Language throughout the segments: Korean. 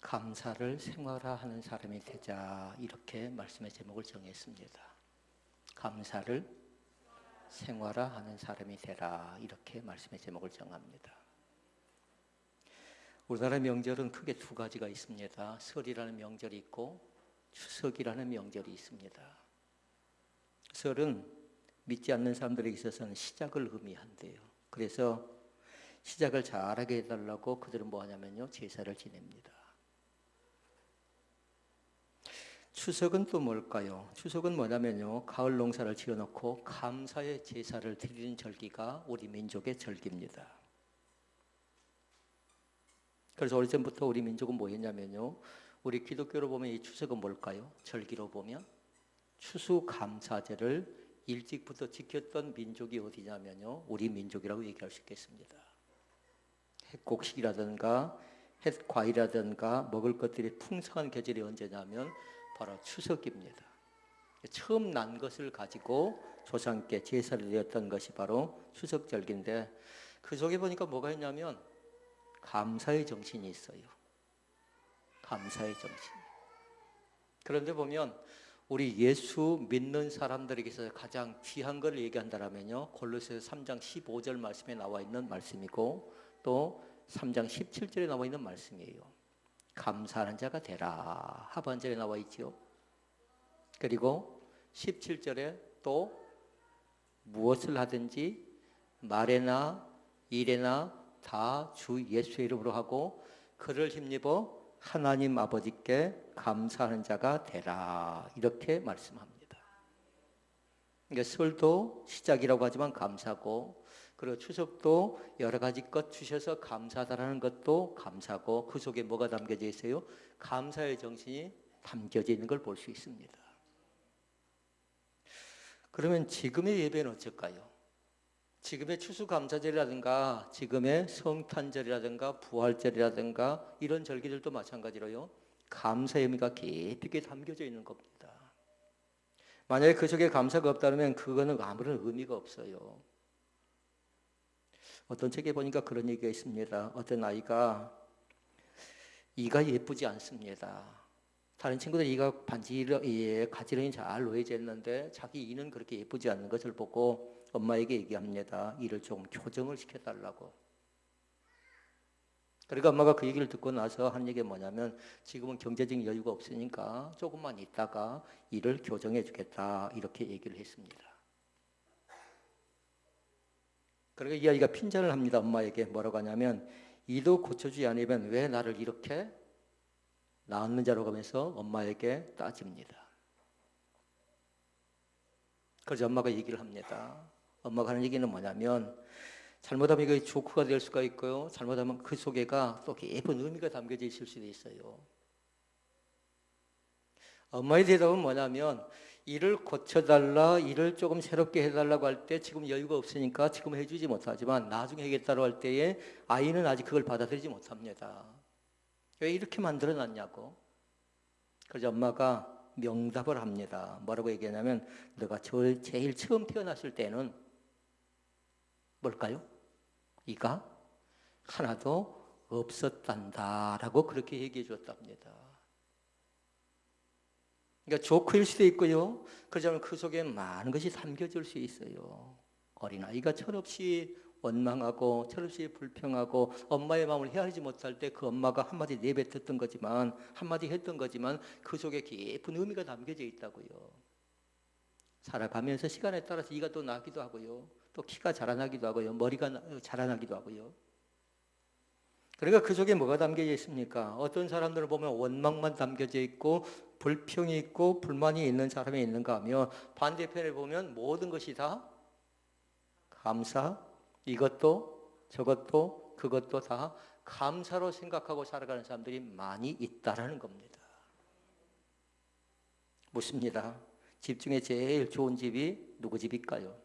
감사를 생활화하는 사람이 되자, 이렇게 말씀의 제목을 정했습니다. 감사를 생활화하는 사람이 되라, 이렇게 말씀의 제목을 정합니다. 우리나라 명절은 크게 두 가지가 있습니다. 설이라는 명절이 있고 추석이라는 명절이 있습니다. 설은 믿지 않는 사람들에게 있어서는 시작을 의미한대요. 그래서 시작을 잘하게 해달라고 그들은 뭐 하냐면요, 제사를 지냅니다. 추석은 또 뭘까요? 추석은 뭐냐면요, 가을 농사를 지어놓고 감사의 제사를 드리는 절기가 우리 민족의 절기입니다. 그래서 오래전부터 우리 민족은 뭐 했냐면요, 우리 기독교로 보면 이 추석은 뭘까요? 절기로 보면 추수감사제를 일찍부터 지켰던 민족이 어디냐면요, 우리 민족이라고 얘기할 수 있겠습니다. 햇곡식이라든가 햇과일이라든가 먹을 것들이 풍성한 계절이 언제냐면 바로 추석입니다. 처음 난 것을 가지고 조상께 제사를 드렸던 것이 바로 추석절기인데, 그 속에 보니까 뭐가 있냐면 감사의 정신이 있어요. 감사의 정신. 그런데 보면 우리 예수 믿는 사람들에게서 가장 귀한 걸 얘기한다면요, 골로새서 3장 15절 말씀에 나와 있는 말씀이고 또 3장 17절에 나와 있는 말씀이에요. 감사하는 자가 되라, 하반절에 나와 있지요. 그리고 17절에 또 무엇을 하든지 말에나 일에나 다 주 예수의 이름으로 하고 그를 힘입어 하나님 아버지께 감사하는 자가 되라, 이렇게 말씀합니다. 그러니까 설도 시작이라고 하지만 감사고, 그리고 추석도 여러 가지 것 주셔서 감사하다라는 것도 감사고, 그 속에 뭐가 담겨져 있어요? 감사의 정신이 담겨져 있는 걸 볼 수 있습니다. 그러면 지금의 예배는 어쩔까요? 지금의 추수감사절이라든가 지금의 성탄절이라든가 부활절이라든가 이런 절기들도 마찬가지로요, 감사의 의미가 깊이 있게 담겨져 있는 겁니다. 만약에 그 속에 감사가 없다면 그거는 아무런 의미가 없어요. 어떤 책에 보니까 그런 얘기가 있습니다. 어떤 아이가 이가 예쁘지 않습니다. 다른 친구들 이가 가지런히 잘 놓여져 있는데 자기 이는 그렇게 예쁘지 않는 것을 보고 엄마에게 얘기합니다. 이를 조금 교정을 시켜달라고. 그러니까 엄마가 그 얘기를 듣고 나서 한 얘기가 뭐냐면, 지금은 경제적인 여유가 없으니까 조금만 있다가 이를 교정해 주겠다, 이렇게 얘기를 했습니다. 그러니까 이 아이가 핀잔을 합니다. 엄마에게 뭐라고 하냐면, 이도 고쳐주지 않으면 왜 나를 이렇게 낳는 자로 하면서 엄마에게 따집니다. 그래서 엄마가 얘기를 합니다. 엄마가 하는 얘기는 뭐냐면, 잘못하면 이게 조크가 될 수가 있고요, 잘못하면 그 속에가 또 깊은 의미가 담겨져 있을 수도 있어요. 엄마의 대답은 뭐냐면, 일을 고쳐달라, 일을 조금 새롭게 해달라고 할 때 지금 여유가 없으니까 지금 해주지 못하지만 나중에 하겠다고 할 때에 아이는 아직 그걸 받아들이지 못합니다. 왜 이렇게 만들어놨냐고. 그래서 엄마가 명답을 합니다. 뭐라고 얘기하냐면, 너가 제일 처음 태어났을 때는 뭘까요? 이가 하나도 없었단다라고 그렇게 얘기해 줬답니다. 그러니까 조크일 수도 있고요, 그러자면 그 속에 많은 것이 담겨질 수 있어요. 어린아이가 철없이 원망하고 철없이 불평하고 엄마의 마음을 헤아리지 못할 때 그 엄마가 한마디 내뱉었던 거지만, 한마디 했던 거지만 그 속에 깊은 의미가 담겨져 있다고요. 살아가면서 시간에 따라서 이가 또 나기도 하고요, 또 키가 자라나기도 하고요, 머리가 자라나기도 하고요. 그러니까 그 속에 뭐가 담겨져 있습니까? 어떤 사람들을 보면 원망만 담겨져 있고 불평이 있고 불만이 있는 사람이 있는가 하면, 반대편에 보면 모든 것이 다 감사, 이것도 저것도 그것도 다 감사로 생각하고 살아가는 사람들이 많이 있다라는 겁니다. 묻습니다. 집 중에 제일 좋은 집이 누구 집일까요?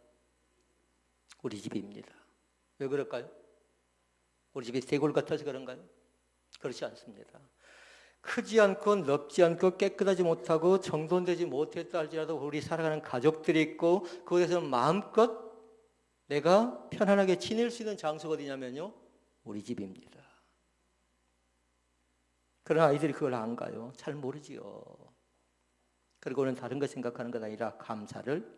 우리 집입니다. 왜 그럴까요? 우리 집이 대골 같아서 그런가요? 그렇지 않습니다. 크지 않고 넓지 않고 깨끗하지 못하고 정돈되지 못했다 할지라도 우리 살아가는 가족들이 있고, 그곳에서 마음껏 내가 편안하게 지낼 수 있는 장소가 어디냐면요, 우리 집입니다. 그런 아이들이 그걸 안 가요. 잘 모르지요. 그리고는 다른 거 생각하는 것 아니라 감사를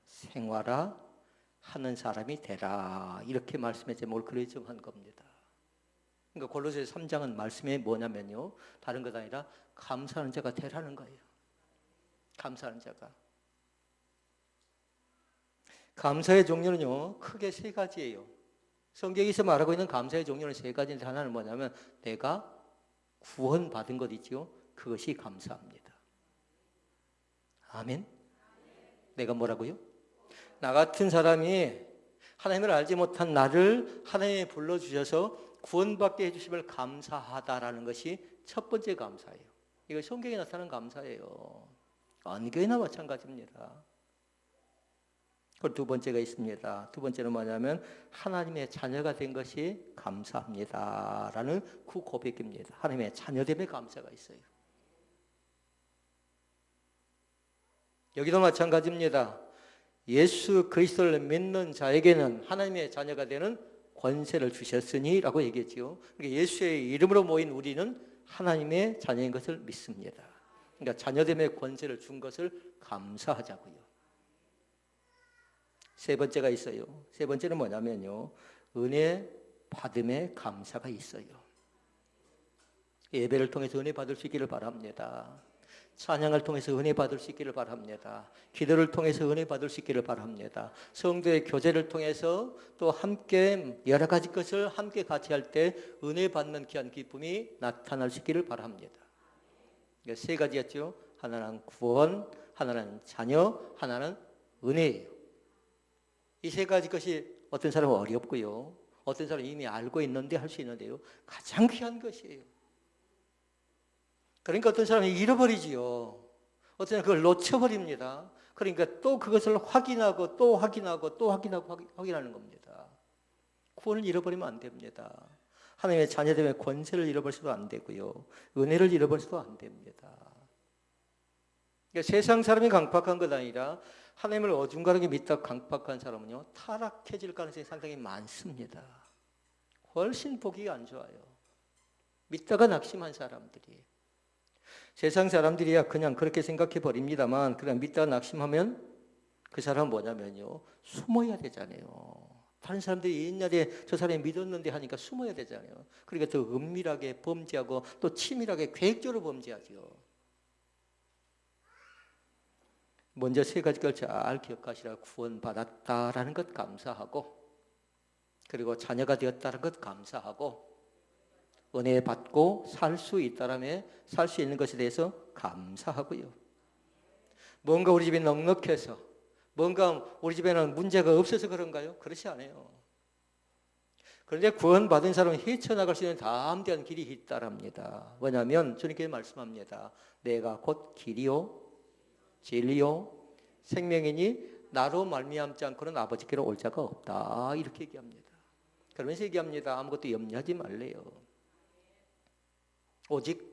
생활화하는 사람이 되라. 이렇게 말씀의 제목을 그렇게 정한 겁니다. 그러니까 골로새 3장은 말씀이 뭐냐면요. 다른 것 아니라 감사하는 자가 되라는 거예요. 감사하는 자가. 감사의 종류는요. 크게 세 가지예요. 성경에서 말하고 있는 감사의 종류는 세 가지인데 하나는 뭐냐면 내가 구원받은 것 있지요. 그것이 감사합니다. 아멘. 내가 뭐라고요? 나 같은 사람이 하나님을 알지 못한 나를 하나님이 불러주셔서 구원받게 해주심을 감사하다라는 것이 첫 번째 감사예요. 이거 성경에 나타나는 감사예요. 안교회나 마찬가지입니다. 그리고 두 번째가 있습니다. 두 번째는 뭐냐면 하나님의 자녀가 된 것이 감사합니다라는 그 고백입니다. 하나님의 자녀됨의 감사가 있어요. 여기도 마찬가지입니다. 예수 그리스도를 믿는 자에게는 하나님의 자녀가 되는 권세를 주셨으니 라고 얘기했죠. 그러니까 예수의 이름으로 모인 우리는 하나님의 자녀인 것을 믿습니다. 그러니까 자녀됨의 권세를 준 것을 감사하자고요. 세 번째가 있어요. 세 번째는 뭐냐면요. 은혜 받음의 감사가 있어요. 예배를 통해서 은혜 받을 수 있기를 바랍니다. 찬양을 통해서 은혜 받을 수 있기를 바랍니다. 기도를 통해서 은혜 받을 수 있기를 바랍니다. 성도의 교제를 통해서 또 함께 여러 가지 것을 함께 같이 할 때 은혜 받는 귀한 기쁨이 나타날 수 있기를 바랍니다. 그러니까 세 가지였죠. 하나는 구원, 하나는 자녀, 하나는 은혜예요. 이 세 가지 것이 어떤 사람은 어렵고요. 어떤 사람은 이미 알고 있는데 할 수 있는데요. 가장 귀한 것이에요. 그러니까 어떤 사람이 잃어버리지요. 어떤 사람은 그걸 놓쳐버립니다. 그러니까 또 그것을 확인하고 또 확인하고 또 확인하고 확인하는 겁니다. 구원을 잃어버리면 안 됩니다. 하나님의 자녀됨의 권세를 잃어버려서도 안 되고요. 은혜를 잃어버려서도 안 됩니다. 그러니까 세상 사람이 강팍한 것 아니라 하나님을 어중간하게 믿다 강팍한 사람은요. 타락해질 가능성이 상당히 많습니다. 훨씬 보기 안 좋아요. 믿다가 낙심한 사람들이. 세상 사람들이야 그냥 그렇게 생각해 버립니다만 그냥 믿다가 낙심하면 그 사람은 뭐냐면요. 숨어야 되잖아요. 다른 사람들이 옛날에 저 사람이 믿었는데 하니까 숨어야 되잖아요. 그러니까 더 은밀하게 범죄하고 또 치밀하게 계획적으로 범죄하죠. 먼저 세 가지 걸 잘 기억하시라. 구원받았다라는 것 감사하고, 그리고 자녀가 되었다는 것 감사하고, 은혜 받고 살 수 있다라며 살 수 있는 것에 대해서 감사하고요. 뭔가 우리 집이 넉넉해서, 뭔가 우리 집에는 문제가 없어서 그런가요? 그렇지 않아요. 그런데 구원받은 사람은 헤쳐나갈 수 있는 담대한 길이 있다랍니다. 왜냐하면 주님께서 말씀합니다. 내가 곧 길이요 진리요 생명이니 나로 말미암지 않고는 아버지께로 올 자가 없다. 이렇게 얘기합니다. 그러면서 얘기합니다. 아무것도 염려하지 말래요. 오직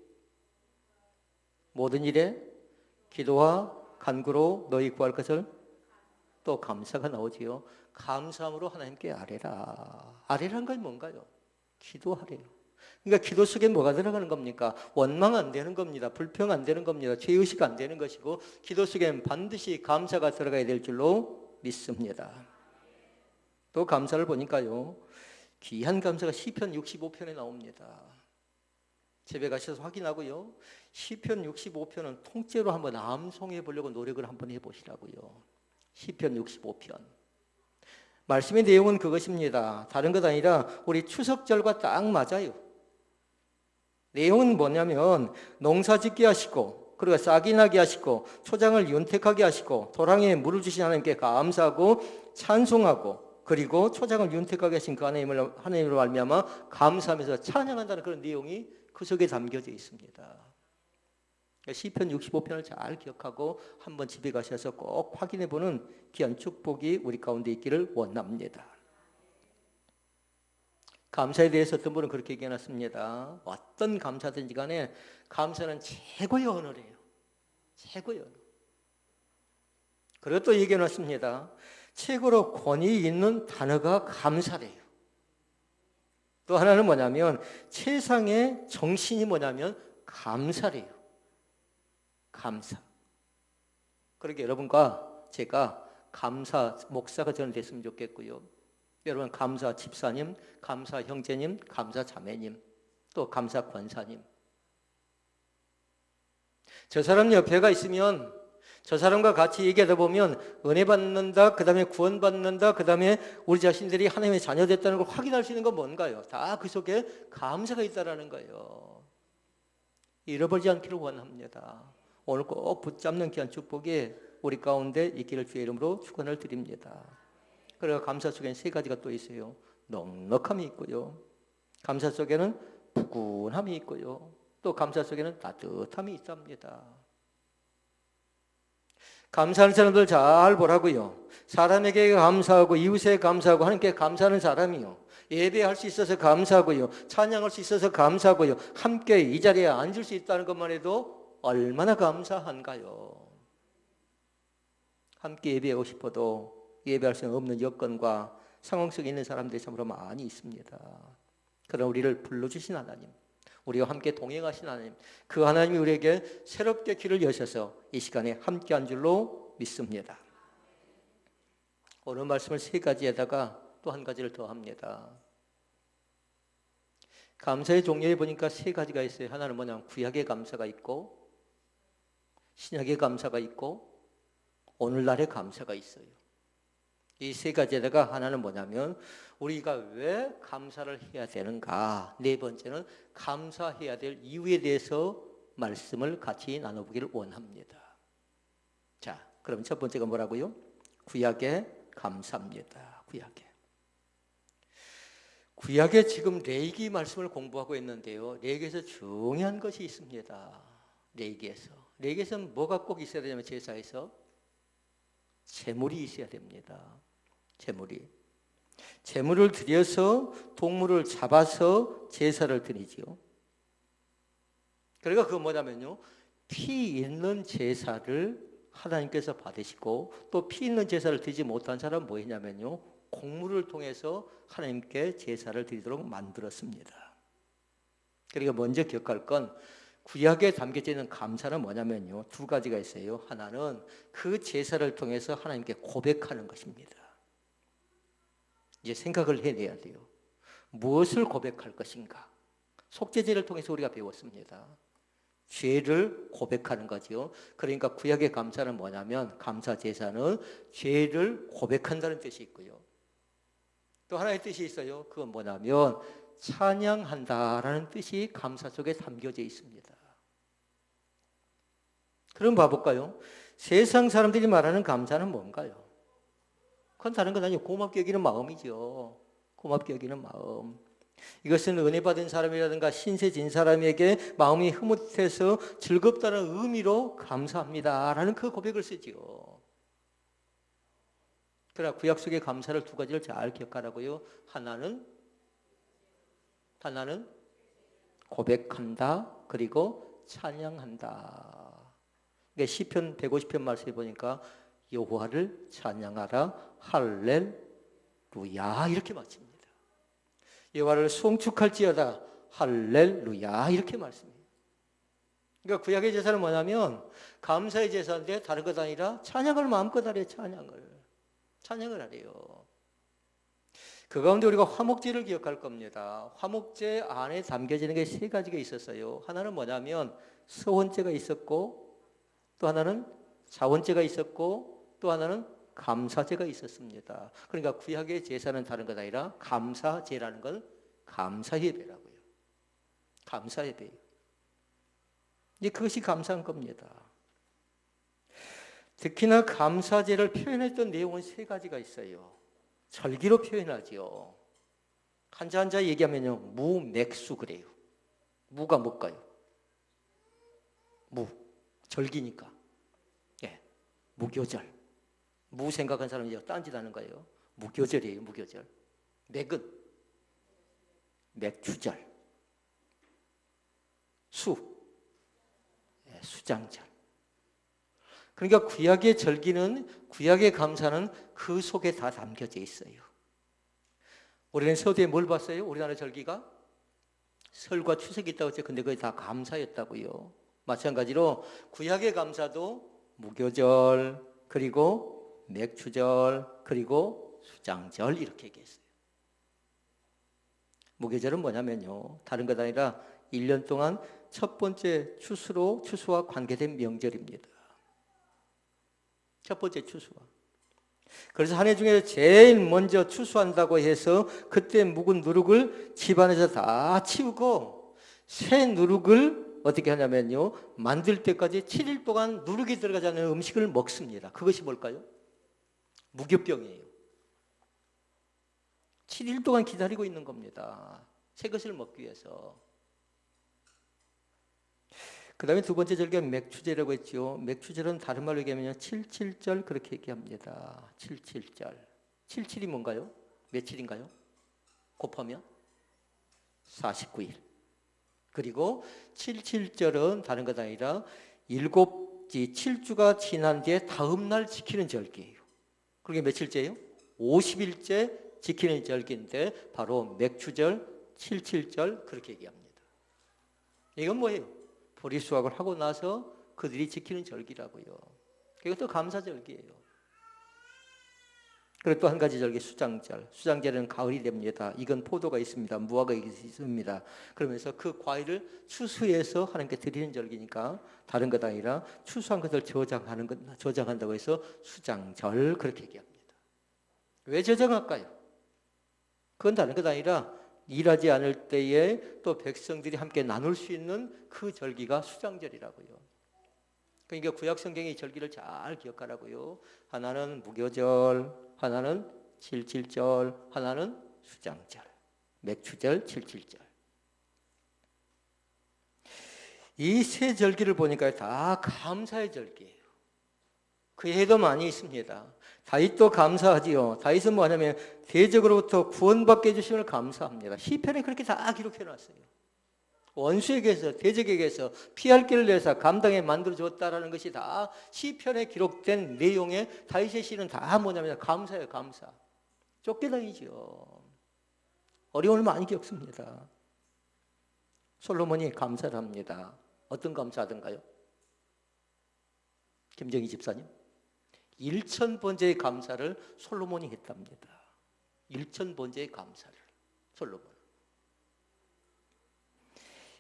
모든 일에 기도와 간구로 너희 구할 것을 또 감사가 나오지요. 감사함으로 하나님께 아뢰라. 아뢰라는 건 뭔가요? 기도하래요. 그러니까 기도 속에 뭐가 들어가는 겁니까? 원망 안 되는 겁니다. 불평 안 되는 겁니다. 죄의식 안 되는 것이고 기도 속에는 반드시 감사가 들어가야 될 줄로 믿습니다. 또 감사를 보니까요. 귀한 감사가 시편 65편에 나옵니다. 집에 가셔서 확인하고요. 시편 65편은 통째로 한번 암송해 보려고 노력을 한번 해보시라고요. 시편 65편. 말씀의 내용은 그것입니다. 다른 것 아니라 우리 추석절과 딱 맞아요. 내용은 뭐냐면 농사 짓게 하시고 그리고 싹이 나게 하시고 초장을 윤택하게 하시고 도랑에 물을 주신 하나님께 감사하고 찬송하고 그리고 초장을 윤택하게 하신 그 하나님을 말미암아 감사하면서 찬양한다는 그런 내용이 그 속에 담겨져 있습니다. 시편 65편을 잘 기억하고 한번 집에 가셔서 꼭 확인해보는 귀한 축복이 우리 가운데 있기를 원합니다. 감사에 대해서 어떤 분은 그렇게 얘기해놨습니다. 어떤 감사든지 간에 감사는 최고의 언어래요. 최고의 언어. 그리고 또 얘기해놨습니다. 최고로 권위 있는 단어가 감사래요. 또 하나는 뭐냐면 세상의 정신이 뭐냐면 감사래요. 감사. 그러게 여러분과 제가 감사 목사가 저는 됐으면 좋겠고요. 여러분 감사 집사님, 감사 형제님, 감사 자매님, 또 감사 권사님. 저 사람 옆에가 있으면 저 사람과 같이 얘기하다 보면 은혜 받는다, 그 다음에 구원 받는다, 그 다음에 우리 자신들이 하나님의 자녀 됐다는 걸 확인할 수 있는 건 뭔가요? 다 그 속에 감사가 있다라는 거예요. 잃어버리지 않기를 원합니다. 오늘 꼭 붙잡는 귀한 축복이 우리 가운데 있기를 주의 이름으로 축원을 드립니다. 그래서 감사 속에는 세 가지가 또 있어요. 넉넉함이 있고요. 감사 속에는 푸근함이 있고요. 또 감사 속에는 따뜻함이 있답니다. 감사하는 사람들 잘 보라고요. 사람에게 감사하고 이웃에 감사하고 하나님께 감사하는 사람이요. 예배할 수 있어서 감사하고요. 찬양할 수 있어서 감사하고요. 함께 이 자리에 앉을 수 있다는 것만 해도 얼마나 감사한가요. 함께 예배하고 싶어도 예배할 수 없는 여건과 상황 속에 있는 사람들이 참으로 많이 있습니다. 그러나 우리를 불러주신 하나님, 우리와 함께 동행하신 하나님, 그 하나님이 우리에게 새롭게 길을 여셔서 이 시간에 함께한 줄로 믿습니다. 오늘 말씀을 세 가지에다가 또 한 가지를 더 합니다. 감사의 종류에 보니까 세 가지가 있어요. 하나는 뭐냐면 구약의 감사가 있고 신약의 감사가 있고 오늘날의 감사가 있어요. 이 세 가지에다가 하나는 뭐냐면 우리가 왜 감사를 해야 되는가. 네 번째는 감사해야 될 이유에 대해서 말씀을 같이 나눠보기를 원합니다. 자, 그럼 첫 번째가 뭐라고요? 구약의 감사입니다. 구약에 지금 레위기 말씀을 공부하고 있는데요. 레위기에서 중요한 것이 있습니다. 레위기에서는 뭐가 꼭 있어야 되냐면 제사에서 제물이 있어야 됩니다. 제물을 드려서 동물을 잡아서 제사를 드리지요. 그러니까 그건 뭐냐면요. 피 있는 제사를 하나님께서 받으시고 또 피 있는 제사를 드리지 못한 사람은 뭐 했냐면요. 곡물을 통해서 하나님께 제사를 드리도록 만들었습니다. 그러니까 먼저 기억할 건 구약에 담겨져 있는 감사는 뭐냐면요. 두 가지가 있어요. 하나는 그 제사를 통해서 하나님께 고백하는 것입니다. 이제 생각을 해내야 돼요. 무엇을 고백할 것인가? 속죄제를 통해서 우리가 배웠습니다. 죄를 고백하는 거죠. 그러니까 구약의 감사는 뭐냐면 감사 제사는 죄를 고백한다는 뜻이 있고요. 또 하나의 뜻이 있어요. 그건 뭐냐면 찬양한다라는 뜻이 감사 속에 담겨져 있습니다. 그럼 봐볼까요? 세상 사람들이 말하는 감사는 뭔가요? 그건 다른 건 아니에요. 고맙게 여기는 마음이죠. 고맙게 여기는 마음. 이것은 은혜 받은 사람이라든가 신세 진 사람에게 마음이 흐뭇해서 즐겁다는 의미로 감사합니다라는 그 고백을 쓰지요. 그러나 구약 속의 감사를 두 가지를 잘 기억하라고요. 하나는 고백한다. 그리고 찬양한다. 그러니까 시편 150편 말씀에 보니까 여호와를 찬양하라 할렐루야 이렇게 마칩니다. 여호와를 송축할지어다 할렐루야 이렇게 말씀해요. 그러니까 구약의 제사는 뭐냐면 감사의 제사인데 다른 것 아니라 찬양을 마음껏 하래요. 찬양을 하래요. 그 가운데 우리가 화목제를 기억할 겁니다. 화목제 안에 담겨지는 게 세 가지가 있었어요. 하나는 뭐냐면 서원제가 있었고 또 하나는 자원제가 있었고 또 하나는 감사제가 있었습니다. 그러니까 구약의 제사는 다른 것 아니라 감사제라는 건 감사예배라고요. 감사예배. 이제 그것이 감사한 겁니다. 특히나 감사제를 표현했던 내용은 세 가지가 있어요. 절기로 표현하지요. 한자 얘기하면요. 무맥수 그래요. 무가 뭘까요? 절기니까. 예, 무교절. 무 생각한 사람이 이제 딴짓하는 거예요. 무교절이에요. 무교절. 맥은 맥주절. 수장절. 그러니까 구약의 절기는 구약의 감사는 그 속에 다 담겨져 있어요. 우리는 서두에 뭘 봤어요? 우리나라 절기가 설과 추석이 있다고 했죠. 근데 그게 다 감사였다고요. 마찬가지로 구약의 감사도 무교절, 그리고 맥추절, 그리고 수장절 이렇게 얘기했어요. 무교절은 뭐냐면요, 다른 것 아니라 1년 동안 첫 번째 추수와 관계된 명절입니다. 첫 번째 추수와. 그래서 한 해 중에 제일 먼저 추수한다고 해서 그때 묵은 누룩을 집안에서 다 치우고 새 누룩을 어떻게 하냐면요, 만들 때까지 7일 동안 누룩이 들어가지 않는 음식을 먹습니다. 그것이 뭘까요? 무교병이에요. 7일 동안 기다리고 있는 겁니다. 새 것을 먹기 위해서. 그 다음에 두 번째 절기가 맥추절이라고 했죠. 맥추절은 다른 말로 얘기하면 77절 그렇게 얘기합니다. 77절. 77이 뭔가요? 며칠인가요? 곱하면 49일. 그리고 77절은 다른 것 아니라 7주가 지난 뒤에 다음 날 지키는 절기예요. 그게 며칠째예요? 50일째 지키는 절기인데 바로 맥추절, 77절 그렇게 얘기합니다. 이건 뭐예요? 보리수확을 하고 나서 그들이 지키는 절기라고요. 이것도 감사절기예요. 그리고 또 한 가지 절기 수장절. 수장절은 가을이 됩니다. 이건 포도가 있습니다. 무화과가 있습니다. 그러면서 그 과일을 추수해서 하나님께 드리는 절기니까 다른 것 아니라 추수한 것을 저장한다고 해서 수장절 그렇게 얘기합니다. 왜 저장할까요? 그건 다른 것 아니라 일하지 않을 때에 또 백성들이 함께 나눌 수 있는 그 절기가 수장절이라고요. 그러니까 구약 성경의 절기를 잘 기억하라고요. 하나는 무교절, 하나는 77절, 하나는 수장절, 맥추절, 77절. 이 세 절기를 보니까 다 감사의 절기예요. 그 해도 많이 있습니다. 다윗도 감사하지요. 다윗은 뭐냐면 대적으로부터 구원받게 해주심을 감사합니다. 시편에 그렇게 다 기록해놨어요. 원수에게서 대적에게서 피할 길을 내서 감당해 만들어줬다라는 것이 다 시편에 기록된 내용의 다윗의 시는 다 뭐냐면 감사예요. 감사. 쫓겨다니죠. 어려움을 많이 겪습니다. 솔로몬이 감사를 합니다. 어떤 감사하던가요? 김정희 집사님? 1000번째의 감사를 솔로몬이 했답니다. 1000번째의 감사를 솔로몬.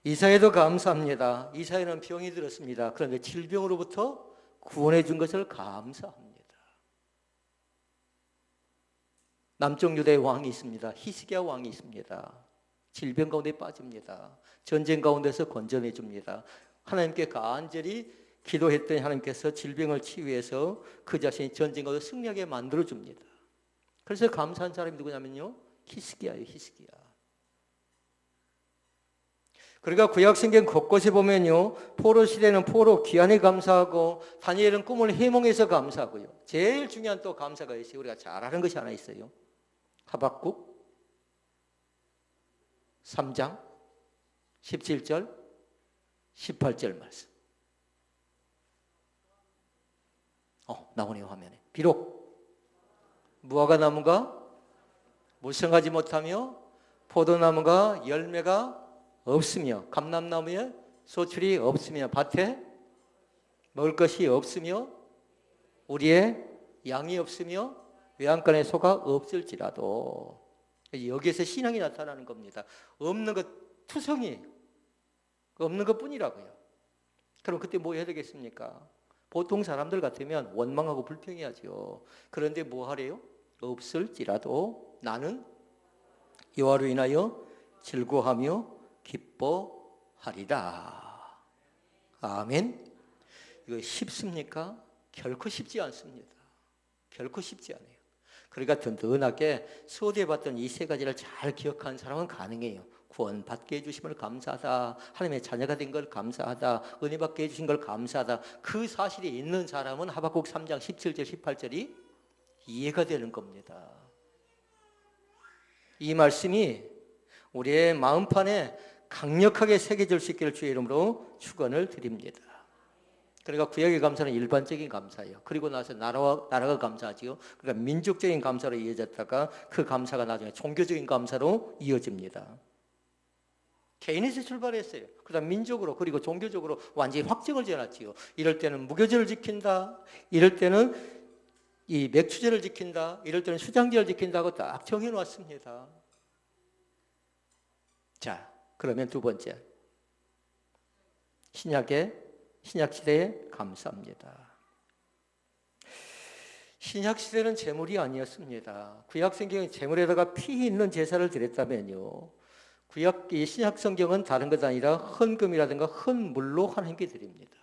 이사야도 감사합니다. 이사야는 병이 들었습니다. 그런데 질병으로부터 구원해 준 것을 감사합니다. 남쪽 유다의 왕이 있습니다. 히스기야 왕이 있습니다. 질병 가운데 빠집니다. 전쟁 가운데서 건져내 줍니다. 하나님께 간절히 기도했더니 하나님께서 질병을 치유해서 그 자신이 전쟁 가운데 승리하게 만들어줍니다. 그래서 감사한 사람이 누구냐면요, 히스기야예요. 히스기야. 그러니까 구약성경 곳곳에 보면요, 포로 시대는 포로 귀환에 감사하고 다니엘은 꿈을 해몽해서 감사하고요. 제일 중요한 또 감사가 있어요. 우리가 잘 아는 것이 하나 있어요. 하박국 3장 17절 18절 말씀. 나오네요, 화면에. 비록 무화과 나무가 무성하지 못하며 포도나무가 열매가 없으며 감람나무에 소출이 없으며 밭에 먹을 것이 없으며 우리의 양이 없으며 외양간에 소가 없을지라도, 여기에서 신앙이 나타나는 겁니다. 없는 것 투성이에요. 없는 것뿐이라고요. 그럼 그때 뭐 해야 되겠습니까? 보통 사람들 같으면 원망하고 불평해야죠. 그런데 뭐 하래요? 없을지라도 나는 여호와로 인하여 즐거워하며 기뻐하리라. 아멘. 이거 쉽습니까? 결코 쉽지 않습니다. 결코 쉽지 않아요. 그러니까 든든하게 서두에 봤던 이 세 가지를 잘 기억하는 사람은 가능해요. 구원받게 해주심을 감사하다, 하나님의 자녀가 된 걸 감사하다, 은혜 받게 해주신 걸 감사하다, 그 사실이 있는 사람은 하박국 3장 17절 18절이 이해가 되는 겁니다. 이 말씀이 우리의 마음판에 강력하게 새겨질 수 있기를 주의 이름으로 축원을 드립니다. 그러니까 구약의 감사는 일반적인 감사예요. 그리고 나서 나라가 감사하지요. 그러니까 민족적인 감사로 이어졌다가 그 감사가 나중에 종교적인 감사로 이어집니다. 개인에서 출발했어요. 그다음 민족으로 그리고 종교적으로 완전히 확정을 지어놨지요. 이럴 때는 무교절을 지킨다. 이럴 때는 이 맥추제를 지킨다. 이럴 때는 수장제를 지킨다고 딱 정해놓았습니다. 자, 그러면 두 번째. 신약시대에 감사합니다. 신약시대는 제물이 아니었습니다. 구약성경에 제물에다가 피 있는 제사를 드렸다면요. 이 신약성경은 다른 것 아니라 헌금이라든가 헌물로 하나님께 드립니다.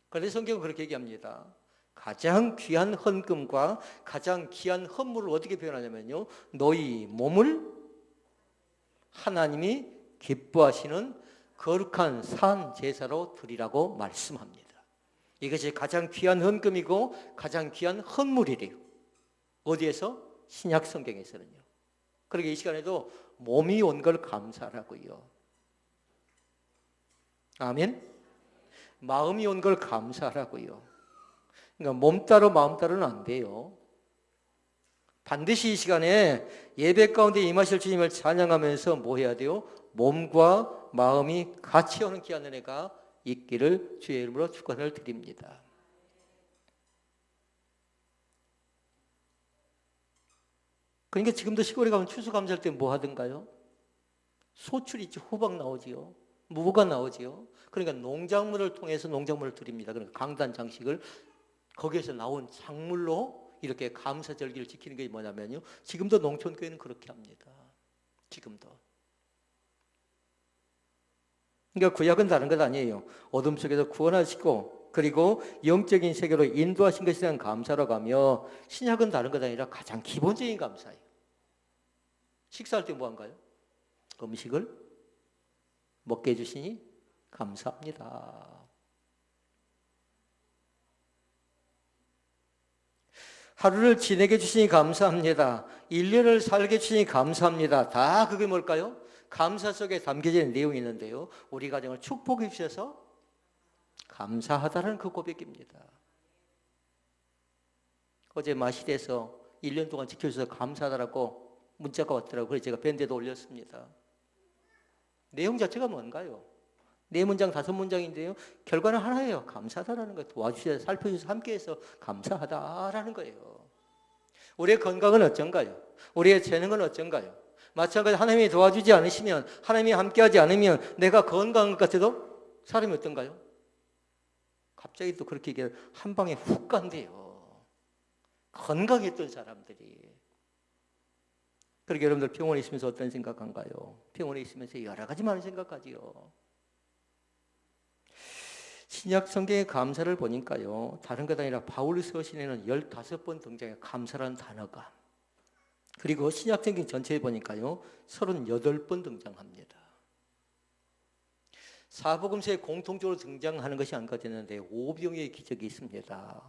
그런데 성경은 그렇게 얘기합니다. 가장 귀한 헌금과 가장 귀한 헌물을 어떻게 표현하냐면요. 너희 몸을 하나님이 기뻐하시는 거룩한 산 제사로 드리라고 말씀합니다. 이것이 가장 귀한 헌금이고 가장 귀한 헌물이래요. 어디에서? 신약 성경에서는요. 그러게 이 시간에도 몸이 온 걸 감사하라고요. 아멘. 마음이 온 걸 감사하라고요. 그러니까 몸 따로 마음 따로는 안 돼요. 반드시 이 시간에 예배 가운데 임하실 주님을 찬양하면서 뭐 해야 돼요? 몸과 마음이 같이 오는 귀한 은혜가 있기를 주의 이름으로 축원을 드립니다. 그러니까 지금도 시골에 가면 추수감사할 때 뭐 하던가요? 소출 있지, 호박 나오지요. 무가 나오지요. 그러니까 농작물을 통해서 농작물을 드립니다. 그러니까 강단 장식을 거기에서 나온 작물로 이렇게 감사절기를 지키는 게 뭐냐면요. 지금도 농촌교회는 그렇게 합니다. 지금도. 그러니까 구약은 다른 것 아니에요. 어둠 속에서 구원하시고 그리고 영적인 세계로 인도하신 것에 대한 감사라고 하며 신약은 다른 것 아니라 가장 기본적인 감사예요. 식사할 때 뭐 한가요? 음식을 먹게 해주시니 감사합니다. 하루를 지내게 해주시니 감사합니다. 1년을 살게 해주시니 감사합니다. 다 그게 뭘까요? 감사 속에 담겨진 내용이 있는데요. 우리 가정을 축복해 주셔서 감사하다는 그 고백입니다. 어제 마실에서 1년 동안 지켜주셔서 감사하다라고 문자가 왔더라고요. 그래서 제가 밴드에도 올렸습니다. 내용 자체가 뭔가요? 4문장, 5문장인데요. 결과는 하나예요. 감사하다라는 거예요. 도와주셔서 살펴주셔서 함께해서 감사하다라는 거예요. 우리의 건강은 어쩐가요? 우리의 재능은 어쩐가요? 마찬가지로 하나님이 도와주지 않으시면, 하나님이 함께하지 않으면 내가 건강한 것 같아도 사람이 어떤가요? 갑자기 또 그렇게 얘기해요. 한 방에 훅 간대요. 건강했던 사람들이. 그러게 여러분들 병원에 있으면서 어떤 생각한가요? 병원에 있으면서 여러 가지 많은 생각하지요. 신약 성경의 감사를 보니까요. 다른 것 아니라 바울 서신에는 15번 등장해요. 감사라는 단어가. 그리고 신약 성경 전체에 보니까요. 38번 등장합니다. 사복음서에 공통적으로 등장하는 것이 안 가졌는데 오병이의 기적이 있습니다.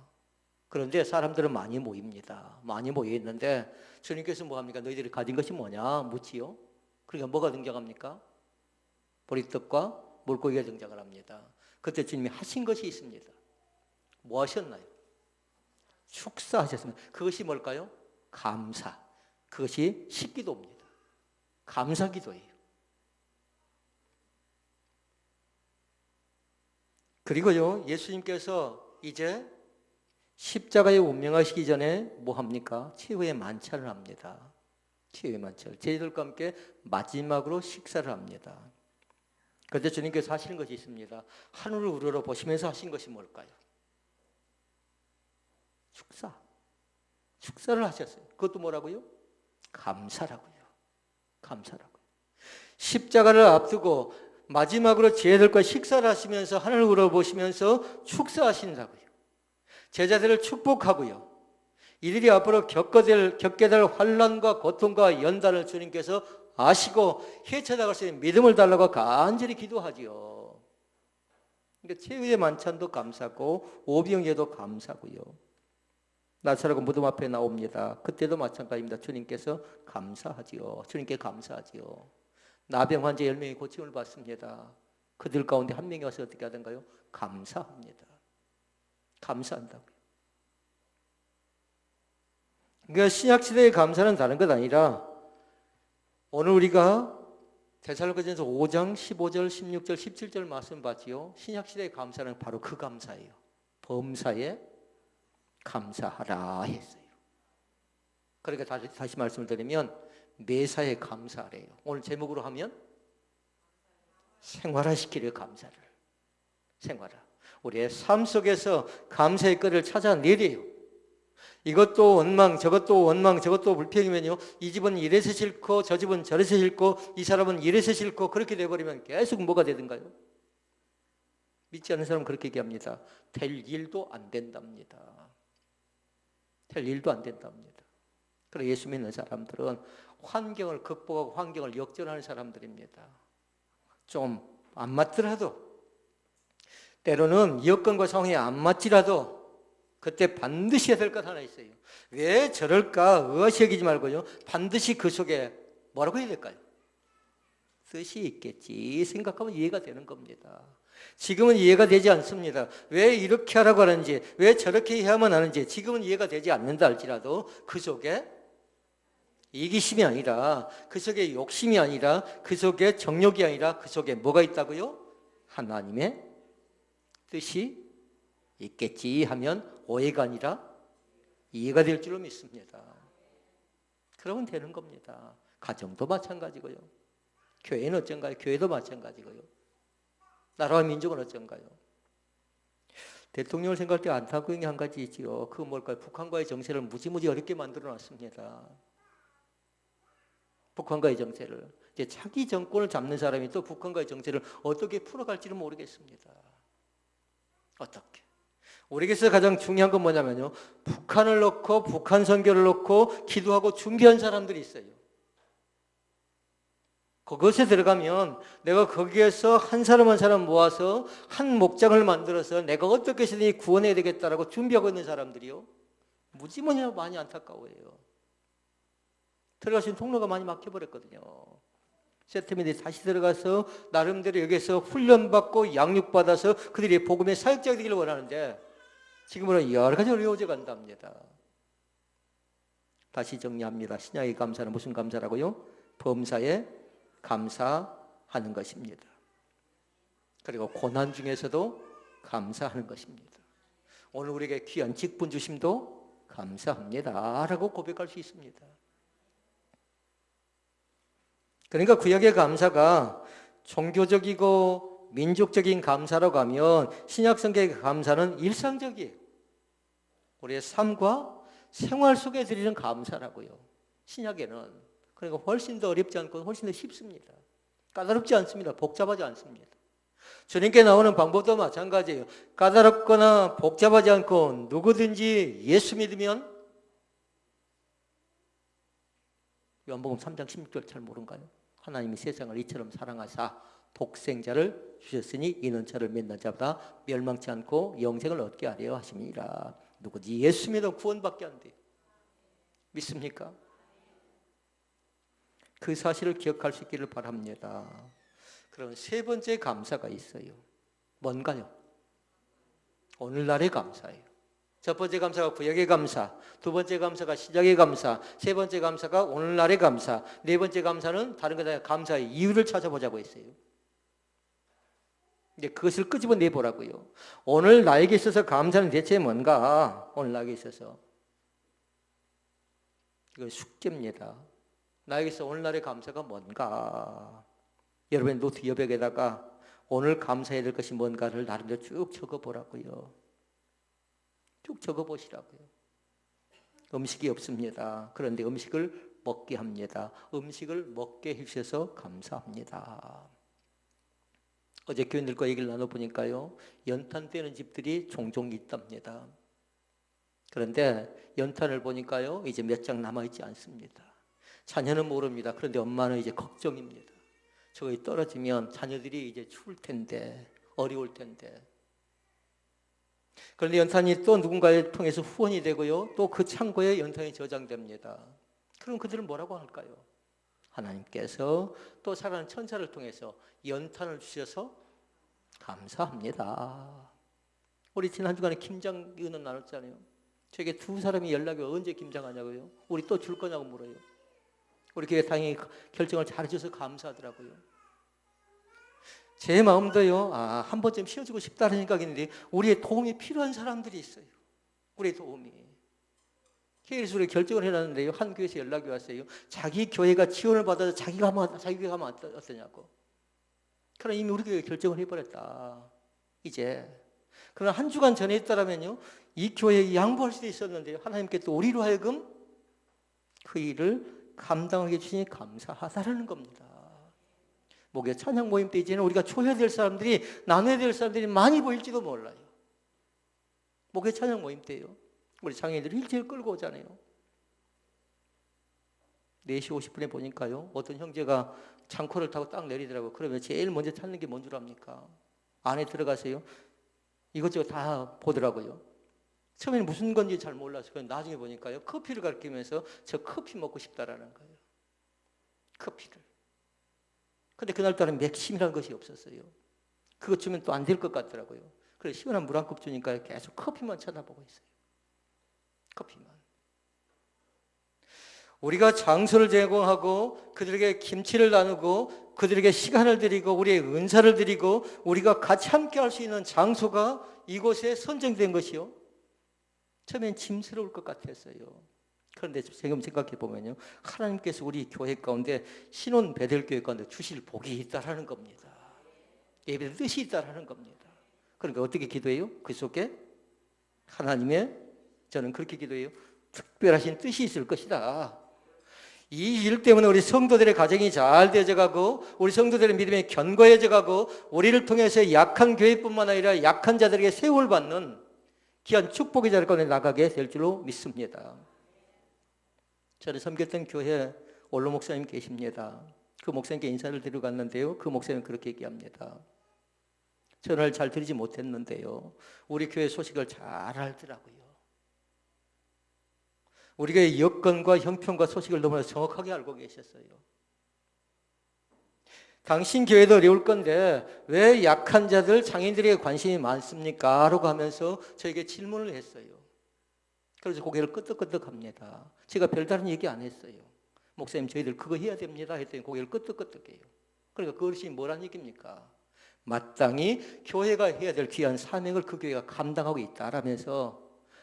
그런데 사람들은 많이 모입니다. 많이 모여 있는데 주님께서 뭐 합니까? 너희들이 가진 것이 뭐냐? 묻지요. 그러니까 뭐가 등장합니까? 보리떡과 물고기가 등장을 합니다. 그때 주님이 하신 것이 있습니다. 뭐 하셨나요? 축사하셨습니다. 그것이 뭘까요? 감사. 그것이 식기도입니다. 감사기도예요. 그리고요, 예수님께서 이제 십자가에 운명하시기 전에 뭐 합니까? 최후의 만찬을 합니다. 최후의 만찬. 제자들과 함께 마지막으로 식사를 합니다. 그런데 주님께서 하시는 것이 있습니다. 하늘을 우러러 보시면서 하신 것이 뭘까요? 축사. 축사를 하셨어요. 그것도 뭐라고요? 감사라고요. 감사라고요. 십자가를 앞두고 마지막으로 제자들과 식사를 하시면서 하늘을 우러보시면서 축사하신다고요. 제자들을 축복하고요. 이들이 앞으로 겪게 될 환난과 고통과 연단을 주님께서 아시고 헤쳐나갈 수 있는 믿음을 달라고 간절히 기도하지요. 그러니까 최후의 만찬도 감사고 오병이어도 감사고요. 나사로가 무덤 앞에 나옵니다. 그때도 마찬가지입니다. 주님께서 감사하지요. 주님께 감사하지요. 나병 환자 10명이 고침을 받습니다. 그들 가운데 한 명이 와서 어떻게 하던가요? 감사합니다. 감사한다고요. 그러니까 신약시대의 감사는 다른 것 아니라 오늘 우리가 데살로니가전서 5장 15절, 16절, 17절 말씀 봤지요. 신약시대의 감사는 바로 그 감사예요. 범사에 감사하라 했어요. 그러니까 다시 말씀을 드리면 매사에 감사하래요. 오늘 제목으로 하면 생활화시키려 감사를. 생활화. 우리의 삶 속에서 감사의 끈을 찾아내래요. 이것도 원망, 저것도 원망, 저것도 불평이면요. 이 집은 이래서 싫고 저 집은 저래서 싫고 이 사람은 이래서 싫고 그렇게 돼버리면 계속 뭐가 되든가요? 믿지 않는 사람은 그렇게 얘기합니다. 될 일도 안 된답니다. 될 일도 안 된답니다. 그래서 예수 믿는 사람들은 환경을 극복하고 환경을 역전하는 사람들입니다. 좀 안 맞더라도 때로는 여건과 상황이 안 맞지라도 그때 반드시 해야 될 것 하나 있어요. 왜 저럴까 의아시 여기지 말고요. 반드시 그 속에 뭐라고 해야 될까요? 뜻이 있겠지 생각하면 이해가 되는 겁니다. 지금은 이해가 되지 않습니다. 왜 이렇게 하라고 하는지, 왜 저렇게 해야만 하는지 지금은 이해가 되지 않는다 할지라도 그 속에 이기심이 아니라, 그 속에 욕심이 아니라, 그 속에 정욕이 아니라 그 속에 뭐가 있다고요? 하나님의 뜻이 있겠지 하면 오해가 아니라 이해가 될 줄로 믿습니다. 그러면 되는 겁니다. 가정도 마찬가지고요. 교회는 어쩐가요? 교회도 마찬가지고요. 나라와 민족은 어쩐가요? 대통령을 생각할 때 안타까운 게 한 가지 있지요. 그건 뭘까요? 북한과의 정세를 무지무지 어렵게 만들어 놨습니다. 북한과의 정세를. 이제 차기 정권을 잡는 사람이 또 북한과의 정세를 어떻게 풀어갈지는 모르겠습니다. 어떻게? 우리에게서 가장 중요한 건 뭐냐면요. 북한을 놓고 북한 선교를 놓고 기도하고 준비한 사람들이 있어요. 그것에 들어가면 내가 거기에서 한 사람 한 사람 모아서 한 목장을 만들어서 내가 어떻게 해서든지 구원해야 되겠다라고 준비하고 있는 사람들이요. 무지무지 많이 안타까워해요. 들어가신 통로가 많이 막혀버렸거든요. 세트민들이 다시 들어가서 나름대로 여기서 훈련받고 양육받아서 그들이 복음의 사역자가 되기를 원하는데 지금은 여러 가지 어려워져 간답니다. 다시 정리합니다. 신약의 감사는 무슨 감사라고요? 범사에 감사하는 것입니다. 그리고 고난 중에서도 감사하는 것입니다. 오늘 우리에게 귀한 직분 주심도 감사합니다 라고 고백할 수 있습니다. 그러니까 구약의 감사가 종교적이고 민족적인 감사라고 하면 신약성경의 감사는 일상적이에요. 우리의 삶과 생활 속에 드리는 감사라고요. 신약에는 그러니까 훨씬 더 어렵지 않고 훨씬 더 쉽습니다. 까다롭지 않습니다. 복잡하지 않습니다. 주님께 나오는 방법도 마찬가지예요. 까다롭거나 복잡하지 않고 누구든지 예수 믿으면 요한복음 3장 16절 잘 모른가요? 하나님이 세상을 이처럼 사랑하사 독생자를 주셨으니 이는 저를 믿는 자보다 멸망치 않고 영생을 얻게 하려 하심이라. 누구지? 예수 믿어 구원받게 한대. 믿습니까? 그 사실을 기억할 수 있기를 바랍니다. 그럼 세 번째 감사가 있어요. 뭔가요? 오늘날의 감사예요. 첫 번째 감사가 구약의 감사, 두 번째 감사가 신약의 감사, 세 번째 감사가 오늘날의 감사, 네 번째 감사는 다른 것이 아니라 감사의 이유를 찾아보자고 했어요. 이제 그것을 끄집어내 보라고요. 오늘 나에게 있어서 감사는 대체 뭔가? 오늘 나에게 있어서 이거 숙제입니다. 나에게 있어서 오늘날의 감사가 뭔가? 여러분의 노트 여백에다가 오늘 감사해야 될 것이 뭔가를 나름대로 쭉 적어보라고요. 쭉 적어보시라고요. 음식이 없습니다. 그런데 음식을 먹게 합니다. 음식을 먹게 해주셔서 감사합니다. 어제 교인들과 얘기를 나눠보니까요. 연탄 떼는 집들이 종종 있답니다. 그런데 연탄을 보니까요. 이제 몇 장 남아있지 않습니다. 자녀는 모릅니다. 그런데 엄마는 이제 걱정입니다. 저거 떨어지면 자녀들이 이제 추울 텐데, 어려울 텐데. 그런데 연탄이 또 누군가를 통해서 후원이 되고요. 또 그 창고에 연탄이 저장됩니다. 그럼 그들은 뭐라고 할까요? 하나님께서 또 살아난 천사를 통해서 연탄을 주셔서 감사합니다. 우리 지난 주간에 김장 의논 나눴잖아요. 저에게 두 사람이 연락이 언제 김장하냐고요. 우리 또 줄 거냐고 물어요. 우리 교회 당연히 결정을 잘해줘서 감사하더라고요. 제 마음도요, 한 번쯤 쉬어주고 싶다는 생각이 있는데 우리의 도움이 필요한 사람들이 있어요. 우리의 도움이. KLS로 결정을 해놨는데요, 한 교회에서 연락이 왔어요. 자기 교회가 지원을 받아서 자기가 하면 어떠냐고. 그러나 이미 우리 교회가 결정을 해버렸다. 이제. 그러나 한 주간 전에 했다라면요, 이 교회에 양보할 수도 있었는데요, 하나님께 또 우리로 하여금 그 일을 감당하게 해주시니 감사하다라는 겁니다. 목요 찬양 모임 때 이제는 우리가 줘야 될 사람들이, 나눠야 될 사람들이 많이 보일지도 몰라요. 목요 찬양 모임 때요, 우리 장애인들이 일제를 끌고 오잖아요. 4시 50분에 보니까요, 어떤 형제가 창고를 타고 딱 내리더라고요. 그러면 제일 먼저 찾는 게 뭔 줄 압니까? 안에 들어가서요, 이것저것 다 보더라고요. 처음에는 무슨 건지 잘 몰랐어요. 나중에 보니까요, 커피를 가리키면서 저 커피 먹고 싶다라는 거예요. 커피를. 근데 그날따라 맥심이라는 것이 없었어요. 그것 주면 또 안 될 것 같더라고요. 그래서 시원한 물 한 컵 주니까 계속 커피만 쳐다보고 있어요. 커피만. 우리가 장소를 제공하고 그들에게 김치를 나누고 그들에게 시간을 드리고 우리의 은사를 드리고 우리가 같이 함께 할 수 있는 장소가 이곳에 선정된 것이요, 처음엔 짐스러울 것 같았어요. 그런데 지금 생각해 보면요, 하나님께서 우리 교회 가운데, 신혼 베델교회 가운데 주실 복이 있다라는 겁니다. 예배의 뜻이 있다라는 겁니다. 그러니까 어떻게 기도해요? 그 속에 하나님의, 저는 그렇게 기도해요, 특별하신 뜻이 있을 것이다. 이 일 때문에 우리 성도들의 가정이 잘 되어져 가고 우리 성도들의 믿음이 견고해져 가고 우리를 통해서 약한 교회뿐만 아니라 약한 자들에게 세움을 받는 귀한 축복의 자리 가운데 나가게 될 줄로 믿습니다. 저를 섬겼던 교회 원로 목사님 계십니다. 그 목사님께 인사를 드리러 갔는데요, 그 목사님은 그렇게 얘기합니다. 전화를 잘 드리지 못했는데요, 우리 교회 소식을 잘 알더라고요. 우리 교회 여건과 형편과 소식을 너무나 정확하게 알고 계셨어요. 당신 교회도 어려울 건데 왜 약한 자들, 장애인들에게 관심이 많습니까? 라고 하면서 저에게 질문을 했어요. 그래서 고개를 끄덕끄덕합니다. 제가 별다른 얘기 안 했어요. 목사님, 저희들 그거 해야 됩니다 했더니 고개를 끄덕끄덕해요. 그러니까 그것이 뭐란 얘기입니까? 마땅히 교회가 해야 될 귀한 사명을 그 교회가 감당하고 있다라면서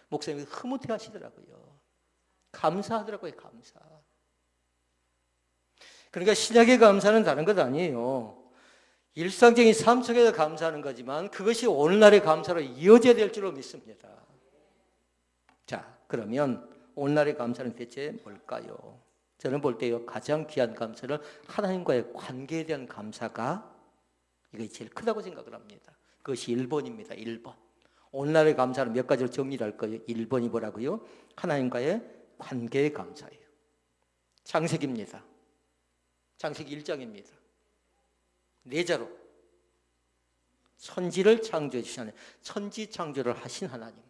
목사님이 흐뭇해 하시더라고요. 감사하더라고요. 감사. 그러니까 신약의 감사는 다른 것 아니에요. 일상적인 삶 속에서 감사하는 거지만 그것이 오늘날의 감사로 이어져야 될 줄로 믿습니다. 자, 그러면 오늘날의 감사는 대체 뭘까요? 저는 볼 때요, 가장 귀한 감사는 하나님과의 관계에 대한 감사가 이게 제일 크다고 생각을 합니다. 그것이 1번입니다. 1번. 오늘날의 감사는 몇 가지로 정리를 할 거예요. 1번이 뭐라고요? 하나님과의 관계의 감사예요. 창세기입니다. 창세기 1장입니다. 4자로 천지를 창조해 주신 하나님, 천지 창조를 하신 하나님.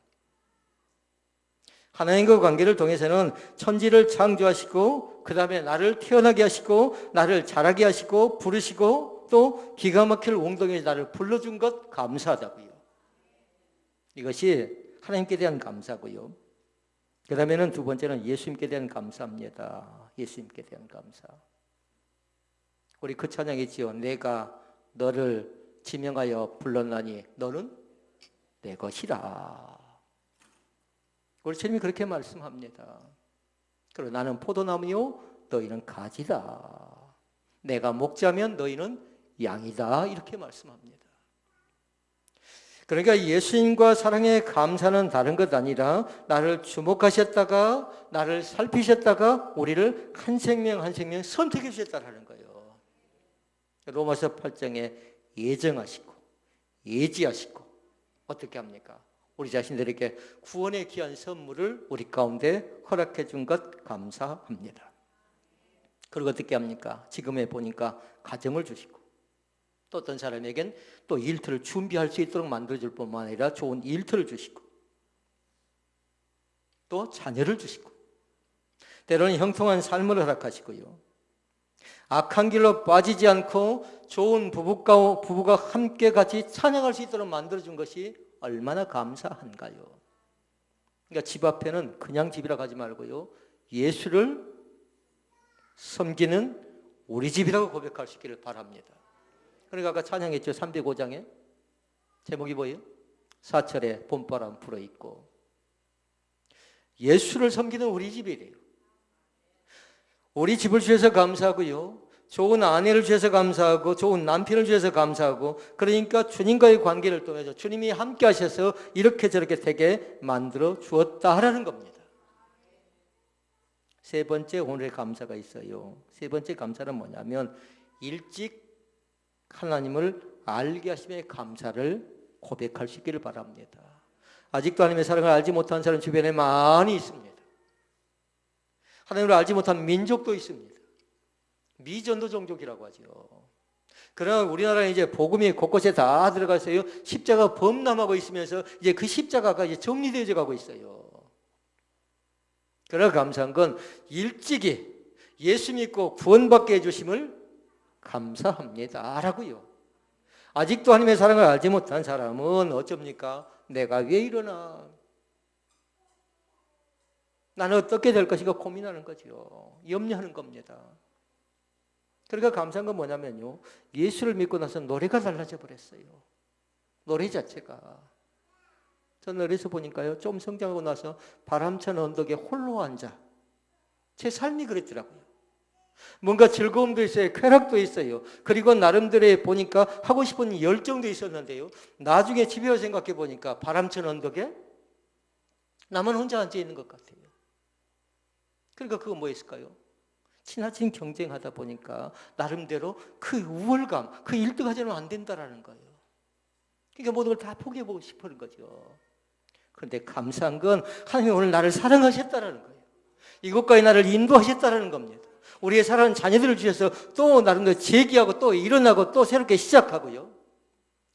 하나님과 관계를 통해서는 천지를 창조하시고 그 다음에 나를 태어나게 하시고 나를 자라게 하시고 부르시고 또 기가 막힐 웅덩이에 나를 불러준 것 감사하다고요. 이것이 하나님께 대한 감사고요. 그 다음에는 두 번째는 예수님께 대한 감사입니다. 예수님께 대한 감사. 우리 그 찬양이지요. 내가 너를 지명하여 불렀나니 너는 내 것이라. 우리 주님이 그렇게 말씀합니다. 그리고 나는 포도나무요 너희는 가지다. 내가 목자면 너희는 양이다. 이렇게 말씀합니다. 그러니까 예수님과 사랑의 감사는 다른 것 아니라 나를 주목하셨다가 나를 살피셨다가 우리를 한 생명 한 생명 선택해 주셨다는 거예요. 로마서 8장에 예정하시고 예지하시고 어떻게 합니까? 우리 자신들에게 구원의 귀한 선물을 우리 가운데 허락해 준 것 감사합니다. 그리고 어떻게 합니까? 지금에 보니까 가정을 주시고 또 어떤 사람에겐 또 일터를 준비할 수 있도록 만들어줄 뿐만 아니라 좋은 일터를 주시고 또 자녀를 주시고 때로는 형통한 삶을 허락하시고요. 악한 길로 빠지지 않고 좋은 부부가 함께 같이 찬양할 수 있도록 만들어준 것이 얼마나 감사한가요? 그러니까 집 앞에는 그냥 집이라 가지 말고요, 예수를 섬기는 우리 집이라고 고백할 수 있기를 바랍니다. 그러니까 아까 찬양했죠. 305장에 제목이 뭐예요? 사철에 봄바람 불어있고. 예수를 섬기는 우리 집이래요. 우리 집을 주셔서 감사하고요, 좋은 아내를 주셔서 감사하고 좋은 남편을 주셔서 감사하고, 그러니까 주님과의 관계를 통해서 주님이 함께 하셔서 이렇게 저렇게 되게 만들어 주었다라는 겁니다. 세 번째 오늘의 감사가 있어요. 세 번째 감사는 뭐냐면 일찍 하나님을 알게 하심에 감사를 고백할 수 있기를 바랍니다. 아직도 하나님의 사랑을 알지 못한 사람 주변에 많이 있습니다. 하나님을 알지 못한 민족도 있습니다. 미전도 종족이라고 하죠. 그러나 우리나라에 이제 복음이 곳곳에 다 들어가 있어요. 십자가 범람하고 있으면서 이제 그 십자가가 이제 정리되어 가고 있어요. 그러나 감사한 건 일찍이 예수 믿고 구원받게 해주심을 감사합니다 라고요. 아직도 하나님의 사랑을 알지 못한 사람은 어쩝니까? 내가 왜 이러나? 나는 어떻게 될 것인가 고민하는 거죠. 염려하는 겁니다. 그러니까 감사한 건 뭐냐면요, 예수를 믿고 나서 노래가 달라져 버렸어요. 노래 자체가. 저는 어려서 보니까요, 좀 성장하고 나서 바람찬 언덕에 홀로 앉아. 제 삶이 그랬더라고요. 뭔가 즐거움도 있어요. 쾌락도 있어요. 그리고 나름대로 보니까 하고 싶은 열정도 있었는데요, 나중에 집에 와서 생각해 보니까 바람찬 언덕에 나만 혼자 앉아 있는 것 같아요. 그러니까 그거 뭐였을까요? 지나친 경쟁하다 보니까 나름대로 그 우월감, 그 1등 하지 않으면 안 된다라는 거예요. 그러니까 모든 걸 다 포기해보고 싶은 거죠. 그런데 감사한 건 하나님이 오늘 나를 사랑하셨다라는 거예요. 이곳까지 나를 인도하셨다라는 겁니다. 우리의 사랑하는 자녀들을 주셔서 또 나름대로 재기하고 또 일어나고 또 새롭게 시작하고요.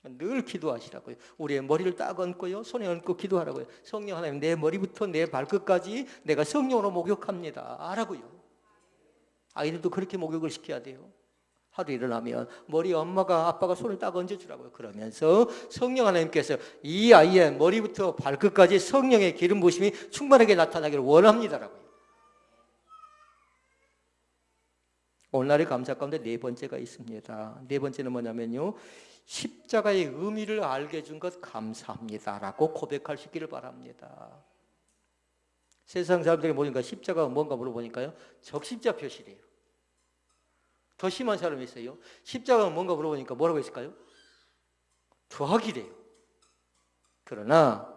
늘 기도하시라고요. 우리의 머리를 딱 얹고요, 손에 얹고 기도하라고요. 성령 하나님, 내 머리부터 내 발끝까지 내가 성령으로 목욕합니다 라고요. 아이들도 그렇게 목욕을 시켜야 돼요. 하루 일어나면 머리 엄마가 아빠가 손을 딱 얹어주라고요. 그러면서 성령 하나님께서 이 아이의 머리부터 발끝까지 성령의 기름 부으심이 충만하게 나타나기를 원합니다라고요. 오늘날의 감사 가운데 네 번째가 있습니다. 네 번째는 뭐냐면요, 십자가의 의미를 알게 해준 것 감사합니다라고 고백할 수 있기를 바랍니다. 세상 사람들이 보니까 십자가가 뭔가 물어보니까요, 적십자 표시래요. 더 심한 사람이 있어요. 십자가가 뭔가 물어보니까 뭐라고 했을까요? 더하기래요. 그러나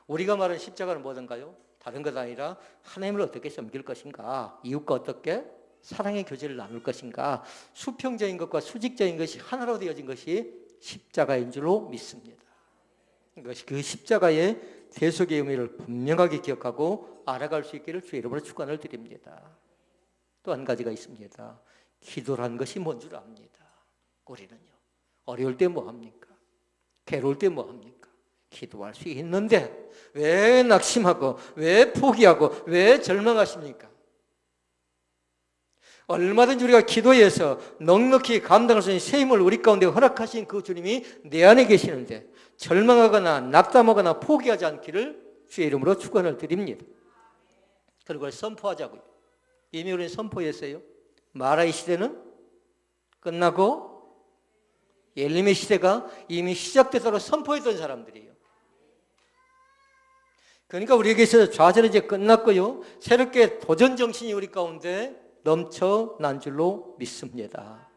우리가 말하는 십자가는 뭐든가요? 다른 것 아니라 하나님을 어떻게 섬길 것인가, 이웃과 어떻게 사랑의 교제를 나눌 것인가, 수평적인 것과 수직적인 것이 하나로 되어진 것이 십자가인 줄로 믿습니다. 이것이 그 십자가의 대속의 의미를 분명하게 기억하고 알아갈 수 있기를 주의 이름으로 축원을 드립니다. 또 한 가지가 있습니다. 기도라는 것이 뭔 줄 압니다. 우리는요, 어려울 때 뭐 합니까? 괴로울 때 뭐 합니까? 기도할 수 있는데 왜 낙심하고 왜 포기하고 왜 절망하십니까? 얼마든지 우리가 기도해서 넉넉히 감당할 수 있는 새 힘을 우리 가운데 허락하신 그 주님이 내 안에 계시는데 절망하거나 낙담하거나 포기하지 않기를 주의 이름으로 축원을 드립니다. 그리고 그걸 선포하자고요. 이미 우리는 선포했어요. 마라의 시대는 끝나고 엘림의 시대가 이미 시작되도록 선포했던 사람들이에요. 그러니까 우리에게서 좌절은 이제 끝났고요, 새롭게 도전 정신이 우리 가운데 넘쳐난 줄로 믿습니다.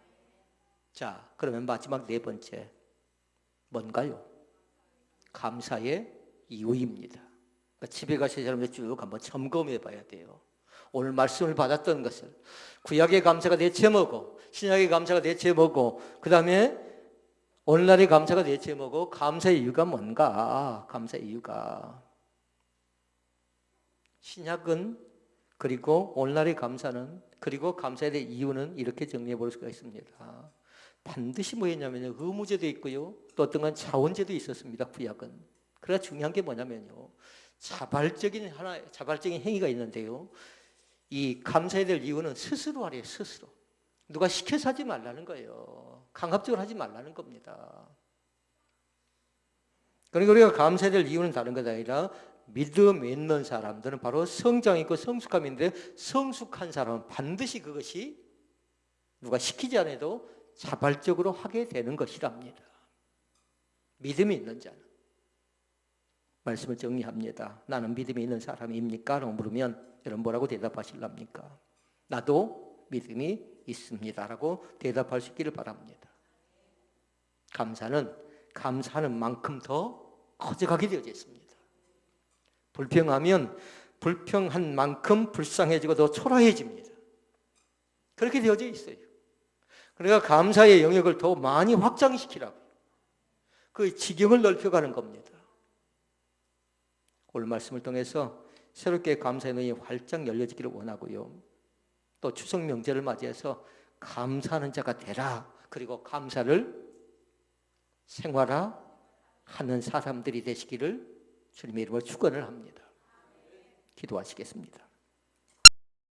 자, 그러면 마지막 네 번째 뭔가요? 감사의 이유입니다. 그러니까 집에 가서 여러분들 쭉 한번 점검해 봐야 돼요. 오늘 말씀을 받았던 것을, 구약의 감사가 대체 뭐고, 신약의 감사가 대체 뭐고, 그 다음에 오늘날의 감사가 대체 뭐고, 감사의 이유가 뭔가. 감사의 이유가, 신약은, 그리고 오늘날의 감사는, 그리고 감사에 대한 이유는 이렇게 정리해 볼 수가 있습니다. 반드시 뭐였냐면요, 의무제도 있고요, 또 어떤 건 자원제도 있었습니다. 구약은. 그러나 중요한 게 뭐냐면요, 자발적인 행위가 있는데요, 이 감사해야 될 이유는 스스로 하래요. 스스로. 누가 시켜서 하지 말라는 거예요. 강압적으로 하지 말라는 겁니다. 그러니까 우리가 감사해야 될 이유는 다른 것 아니라 믿음 있는 사람들은 바로 성장 있고 성숙함인데 성숙한 사람은 반드시 그것이 누가 시키지 않아도 자발적으로 하게 되는 것이랍니다. 믿음이 있는 자는. 말씀을 정리합니다. 나는 믿음이 있는 사람입니까? 라고 물으면 여러분 뭐라고 대답하실랍니까? 나도 믿음이 있습니다. 라고 대답할 수 있기를 바랍니다. 감사는 감사하는 만큼 더 커져가게 되어져 있습니다. 불평하면 불평한 만큼 불쌍해지고 더 초라해집니다. 그렇게 되어져 있어요. 그러니까 감사의 영역을 더 많이 확장시키라고. 그 지경을 넓혀가는 겁니다. 오늘 말씀을 통해서 새롭게 감사의 눈이 활짝 열려지기를 원하고요. 또 추석 명절을 맞이해서 감사하는 자가 되라. 그리고 감사를 생활화하는 사람들이 되시기를 주님의 이름으로 축원을 합니다. 기도하시겠습니다.